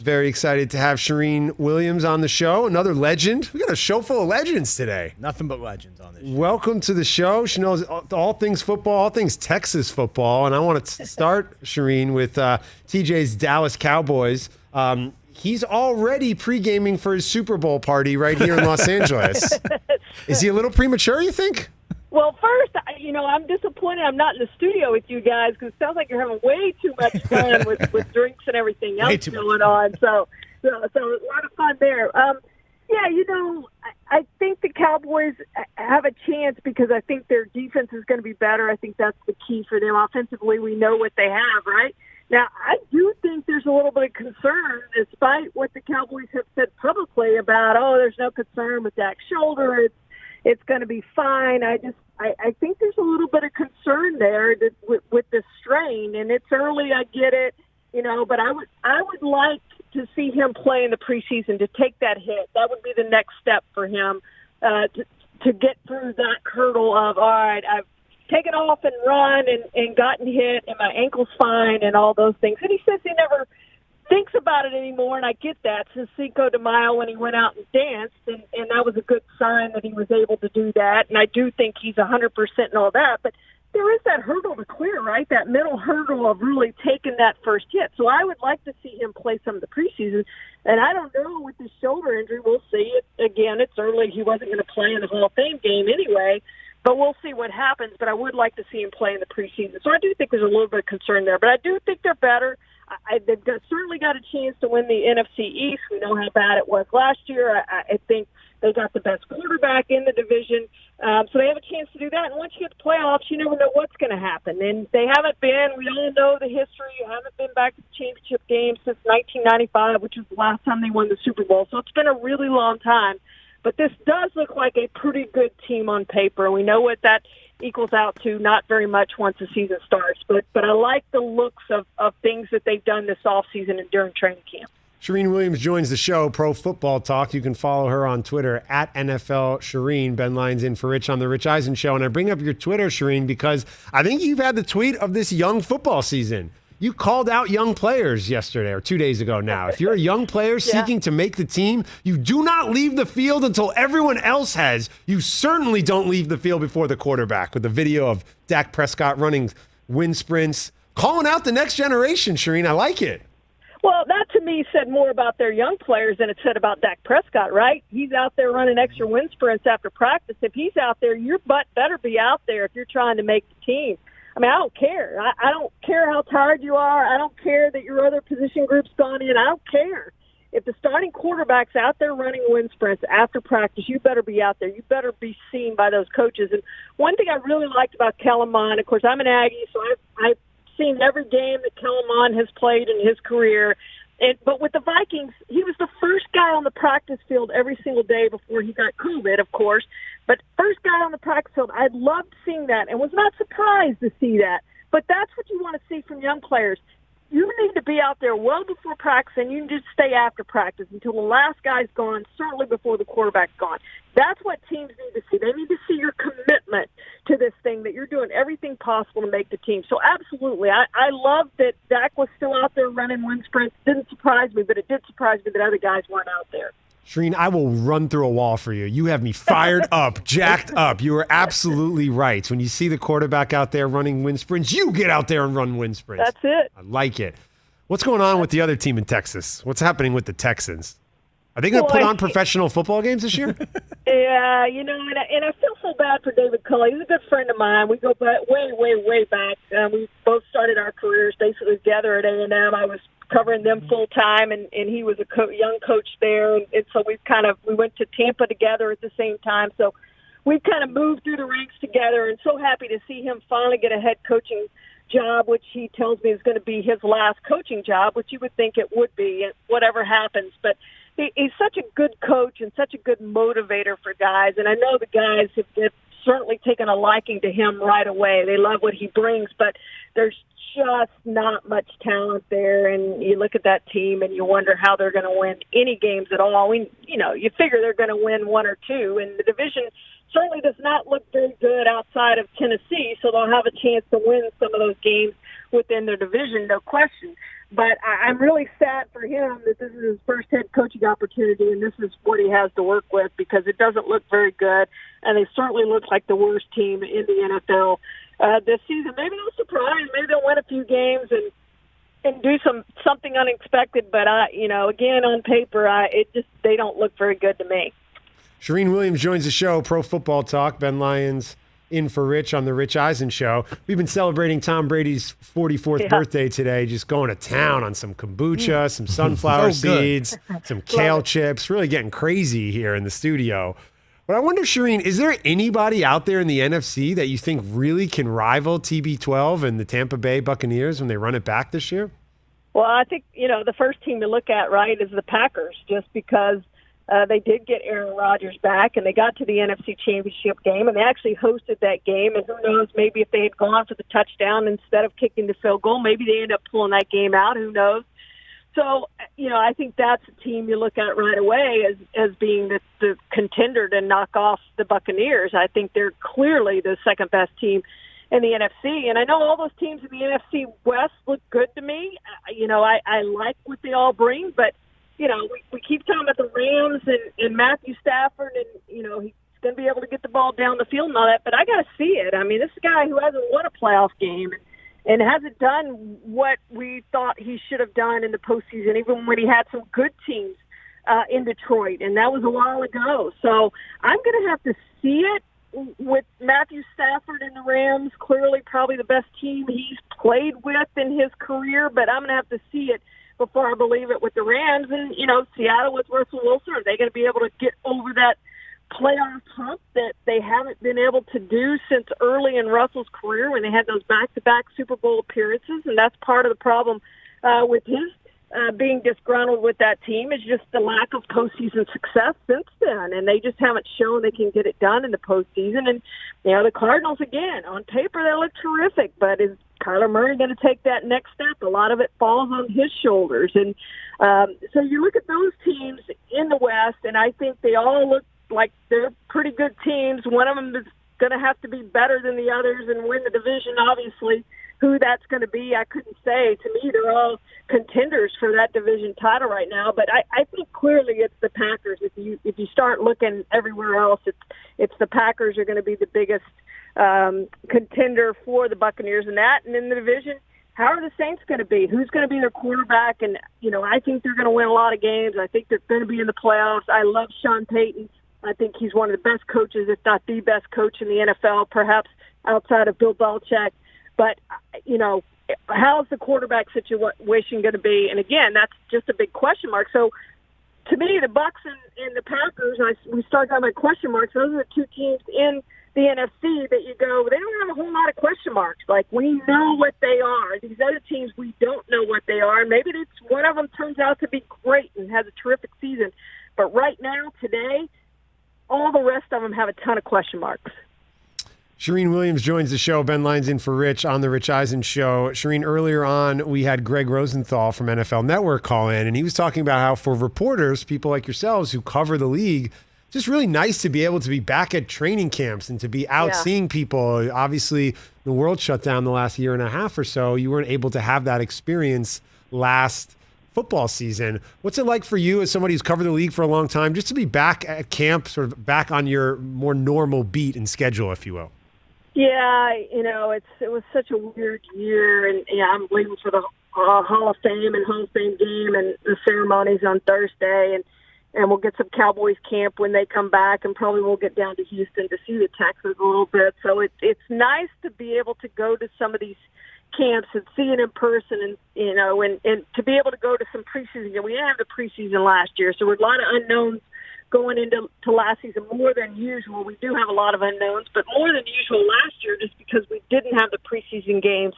Very excited to have Charean Williams on the show, another legend. We got a show full of legends today. Nothing but legends on this show. Welcome to the show. She knows all things football, all things Texas football. And I want to start, Charean, with TJ's Dallas Cowboys. He's already pre-gaming for his Super Bowl party right here in Los Angeles. Is he a little premature, you think? Well, first, I'm disappointed I'm not in the studio with you guys because it sounds like you're having way too much fun with drinks and everything else going on. So a lot of fun there. I think the Cowboys have a chance because I think their defense is going to be better. I think that's the key for them. Offensively, we know what they have, right? Now, I do think there's a little bit of concern, despite what the Cowboys have said publicly about, there's no concern with Dak's shoulder. It's going to be fine. I think there's a little bit of concern there with the strain, and it's early. I get it, but I would like to see him play in the preseason to take that hit. That would be the next step for him to get through that hurdle of, all right, I've taken off and run and gotten hit, and my ankle's fine and all those things. And he says he never thinks about it anymore, and I get that, since Cinco de Mayo when he went out and danced, and that was a good sign that he was able to do that, and I do think he's 100% and all that, but there is that hurdle to clear, right, that mental hurdle of really taking that first hit. So I would like to see him play some of the preseason, and I don't know with his shoulder injury, we'll see. Again, it's early. He wasn't going to play in the Hall of Fame game anyway, but we'll see what happens, but I would like to see him play in the preseason. So I do think there's a little bit of concern there, but I do think they're better. They've certainly got a chance to win the NFC East. We know how bad it was last year. I think they got the best quarterback in the division. So they have a chance to do that. And once you get to playoffs, you never know what's going to happen. And they haven't been, we all know the history, haven't been back to the championship game since 1995, which was the last time they won the Super Bowl. So it's been a really long time. But this does look like a pretty good team on paper. We know what that equals out to, not very much once the season starts. But I like the looks of things that they've done this offseason and during training camp. Charean Williams joins the show, Pro Football Talk. You can follow her on Twitter at NFL Charean. Ben Lyons in for Rich on the Rich Eisen Show. And I bring up your Twitter, Charean, because I think you've had the tweet of this young football season. You called out young players yesterday or 2 days ago now. If you're a young player seeking to make the team, you do not leave the field until everyone else has. You certainly don't leave the field before the quarterback, with the video of Dak Prescott running wind sprints, calling out the next generation, Charean. I like it. Well, that to me said more about their young players than it said about Dak Prescott, right? He's out there running extra wind sprints after practice. If he's out there, your butt better be out there if you're trying to make the team. I mean, I don't care. I don't care how tired you are. I don't care that your other position group's gone in. I don't care. If the starting quarterback's out there running wind sprints after practice, you better be out there. You better be seen by those coaches. And one thing I really liked about Kellen Mond, of course, I'm an Aggie, so I've seen every game that Kellen Mond has played in his career. But with the Vikings, he was the first guy on the practice field every single day before he got COVID, of course. But first guy on the practice field, I loved seeing that and was not surprised to see that. But that's what you want to see from young players. You need to be out there well before practice, and you can just stay after practice until the last guy's gone, certainly before the quarterback's gone. That's what teams need to see. They need to see your commitment to this thing, that you're doing everything possible to make the team. So absolutely, I love that Dak was still out there running wind sprints. Didn't surprise me, but it did surprise me that other guys weren't out there. Charean, I will run through a wall for you. You have me fired up, jacked up. You are absolutely right. When you see the quarterback out there running wind sprints, you get out there and run wind sprints. That's it. I like it. What's going on with the other team in Texas? What's happening with the Texans? Are they going to put on professional football games this year? Yeah, and I feel so bad for David Culley. He's a good friend of mine. We go back way back. We both started our careers basically together at A&M. I was covering them full time, and he was a young coach there, and so we went to Tampa together at the same time. So we've kind of moved through the ranks together, and so happy to see him finally get a head coaching job, which he tells me is going to be his last coaching job, which you would think it would be, whatever happens. But he's such a good coach and such a good motivator for guys, and I know the guys have certainly taken a liking to him right away. They love what he brings, but there's just not much talent there, and you look at that team and you wonder how they're going to win any games at all. You figure they're going to win one or two, and the division certainly does not look very good outside of Tennessee, so they'll have a chance to win some of those games within their division, no question. But I'm really sad for him that this is his first head coaching opportunity, and this is what he has to work with, because it doesn't look very good, and they certainly look like the worst team in the NFL this season. Maybe they'll surprise. Maybe they'll win a few games and do something unexpected. But again, on paper, they don't look very good to me. Charean Williams joins the show, Pro Football Talk. Ben Lyons in for Rich on the Rich Eisen Show. We've been celebrating Tom Brady's 44th birthday today, just going to town on some kombucha, some sunflower seeds, some kale chips, really getting crazy here in the studio. But I wonder, Charean, is there anybody out there in the NFC that you think really can rival TB12 and the Tampa Bay Buccaneers when they run it back this year? Well, I think, the first team to look at, right, is the Packers, just because they did get Aaron Rodgers back, and they got to the NFC Championship game, and they actually hosted that game. And who knows, maybe if they had gone for the touchdown instead of kicking the field goal, maybe they end up pulling that game out. Who knows? So, I think that's a team you look at right away as being the contender to knock off the Buccaneers. I think they're clearly the second-best team in the NFC. And I know all those teams in the NFC West look good to me. I like what they all bring, but we keep talking about the Rams and Matthew Stafford, and, he's going to be able to get the ball down the field and all that, but I got to see it. I mean, this is a guy who hasn't won a playoff game and hasn't done what we thought he should have done in the postseason, even when he had some good teams in Detroit, and that was a while ago. So I'm going to have to see it with Matthew Stafford and the Rams, clearly probably the best team he's played with in his career, but I'm going to have to see it before I believe it with the Rams. And, Seattle with Russell Wilson, are they going to be able to get over that playoff hump that they haven't been able to do since early in Russell's career when they had those back-to-back Super Bowl appearances? And that's part of the problem with his being disgruntled with that team, is just the lack of postseason success since then. And they just haven't shown they can get it done in the postseason. And, the Cardinals, again, on paper, they look terrific, but is Kyler Murray going to take that next step? A lot of it falls on his shoulders. And so you look at those teams in the West, and I think they all look like they're pretty good teams. One of them is going to have to be better than the others and win the division, obviously. Who that's going to be, I couldn't say. To me, they're all contenders for that division title right now. But I think clearly it's the Packers. If you start looking everywhere else, it's the Packers are going to be the biggest contender for the Buccaneers in that. And in the division, how are the Saints going to be? Who's going to be their quarterback? And, I think they're going to win a lot of games. I think they're going to be in the playoffs. I love Sean Payton. I think he's one of the best coaches, if not the best coach in the NFL, perhaps outside of Bill Belichick. But, how's the quarterback situation going to be? And, again, that's just a big question mark. So, to me, the Bucs and the Packers, we start talking about question marks. Those are the two teams in the NFC that you go, they don't have a whole lot of question marks. Like, we know what they are. These other teams, we don't know what they are. And maybe one of them turns out to be great and has a terrific season. But right now, today, all the rest of them have a ton of question marks. Charean Williams joins the show. Ben Lyons in for Rich on the Rich Eisen Show. Charean, earlier on, we had Greg Rosenthal from NFL Network call in, and he was talking about how for reporters, people like yourselves who cover the league, just really nice to be able to be back at training camps and to be out seeing people. Obviously, the world shut down the last year and a half or so. You weren't able to have that experience last football season. What's it like for you as somebody who's covered the league for a long time, just to be back at camp, sort of back on your more normal beat and schedule, if you will? Yeah, it was such a weird year, and I'm waiting for the Hall of Fame and Hall of Fame game and the ceremonies on Thursday, and we'll get some Cowboys camp when they come back, and probably we'll get down to Houston to see the Texans a little bit. So it's nice to be able to go to some of these camps and see it in person, and and to be able to go to some preseason. We didn't have the preseason last year, so we're a lot of unknowns going into last season, more than usual. We do have a lot of unknowns, but more than usual last year, just because we didn't have the preseason games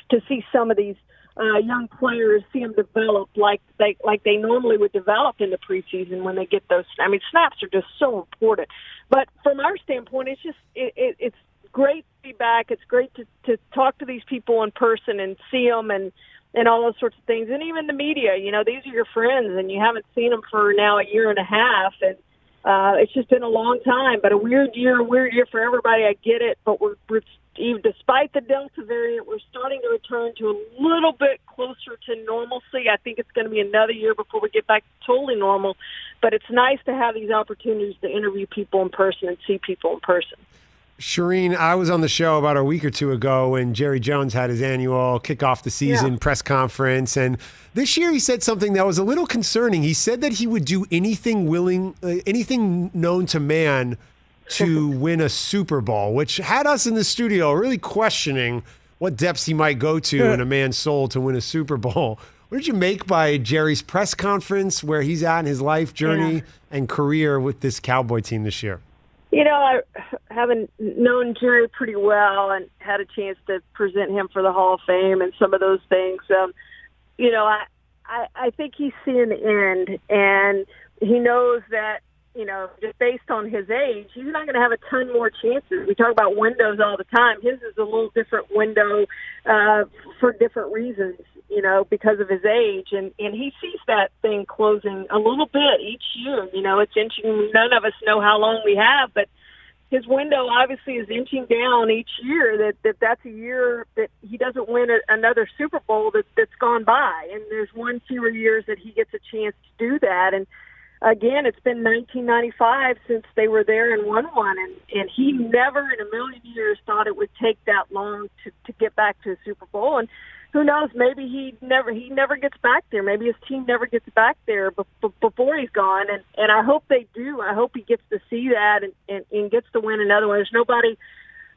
to see some of these young players, see them develop like they normally would develop in the preseason when they get those. I mean, snaps are just so important. But from our standpoint, it's just it's great to be back. It's great to talk to these people in person and see them and all those sorts of things. And even the media, these are your friends, and you haven't seen them for now a year and a half. And it's just been a long time, but a weird year for everybody. I get it, but we're even despite the Delta variant, we're starting to return to a little bit closer to normalcy. I think it's going to be another year before we get back to totally normal. But it's nice to have these opportunities to interview people in person and see people in person. Charean, I was on the show about a week or two ago when Jerry Jones had his annual kick off the season press conference. And this year he said something that was a little concerning. He said that he would do anything known to man to win a Super Bowl, which had us in the studio really questioning what depths he might go to in a man's soul to win a Super Bowl. What did you make by Jerry's press conference, where he's at in his life journey and career with this Cowboy team this year? You know, I haven't known Jerry pretty well and had a chance to present him for the Hall of Fame and some of those things. You know, I think he's seeing the end, and he knows that, you know, just based on his age, he's not going to have a ton more chances. We talk about windows all the time. His is a little different window for different reasons, you know, because of his age. And he sees that thing closing a little bit each year. You know, it's inching. None of us know how long we have, but his window obviously is inching down each year. That's a year that he doesn't win another Super Bowl that's gone by. And there's one fewer years that he gets a chance to do that. And again, it's been 1995 since they were there and won one, and he never in a million years thought it would take that long to get back to a Super Bowl. And who knows, maybe he never gets back there. Maybe his team never gets back there before he's gone, and I hope they do. I hope he gets to see that and gets to win another one. There's nobody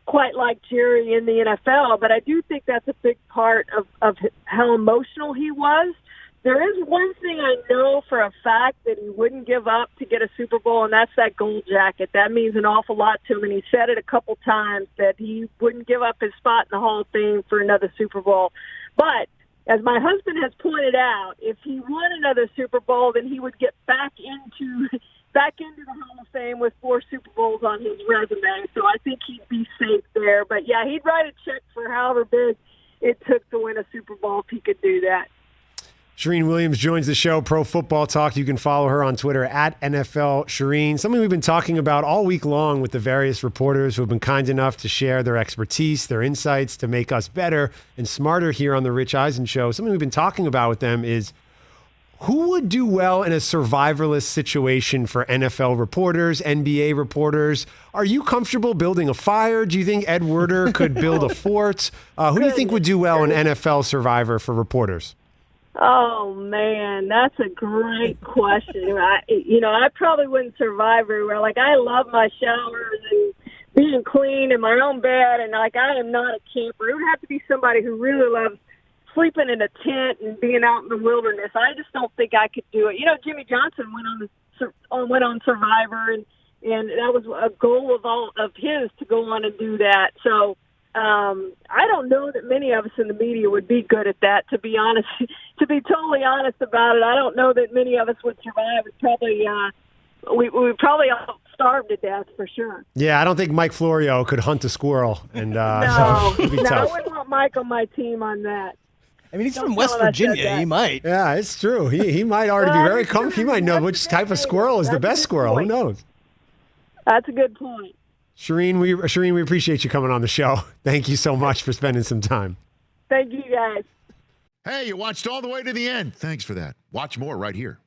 quite like Jerry in the NFL, but I do think that's a big part of how emotional he was. There is one thing I know for a fact that he wouldn't give up to get a Super Bowl, and that's that gold jacket. That means an awful lot to him, and he said it a couple times that he wouldn't give up his spot in the Hall of Fame for another Super Bowl. But as my husband has pointed out, if he won another Super Bowl, then he would get back into the Hall of Fame with 4 Super Bowls on his resume. So I think he'd be safe there. But, yeah, he'd write a check for however big it took to win a Super Bowl if he could do that. Charean Williams joins the show, Pro Football Talk. You can follow her on Twitter at NFL Charean. Something we've been talking about all week long with the various reporters who have been kind enough to share their expertise, their insights to make us better and smarter here on the Rich Eisen Show. Something we've been talking about with them is who would do well in a survivorless situation for NFL reporters, NBA reporters? Are you comfortable building a fire? Do you think Ed Werder could build a fort? Who do you think would do well in NFL Survivor for reporters? Oh, man, that's a great question. I probably wouldn't survive very well. Like, I love my showers and being clean in my own bed, and, like, I am not a camper. It would have to be somebody who really loves sleeping in a tent and being out in the wilderness. I just don't think I could do it. You know, Jimmy Johnson went on Survivor, and that was a goal of his to go on and do that. So, I don't know that many of us in the media would be good at that, to be honest. To be totally honest about it, I don't know that many of us would survive. It's probably we would probably all starve to death for sure. Yeah, I don't think Mike Florio could hunt a squirrel, and so I tough. wouldn't want Mike on my team on that. I mean, he's from West Virginia. He might. Yeah, it's true. He might already be very comfortable. He might know which type of squirrel is the best squirrel. Who knows? That's a good point. Charean, we appreciate you coming on the show. Thank you so much for spending some time. Thank you, guys. Hey, you watched all the way to the end. Thanks for that. Watch more right here.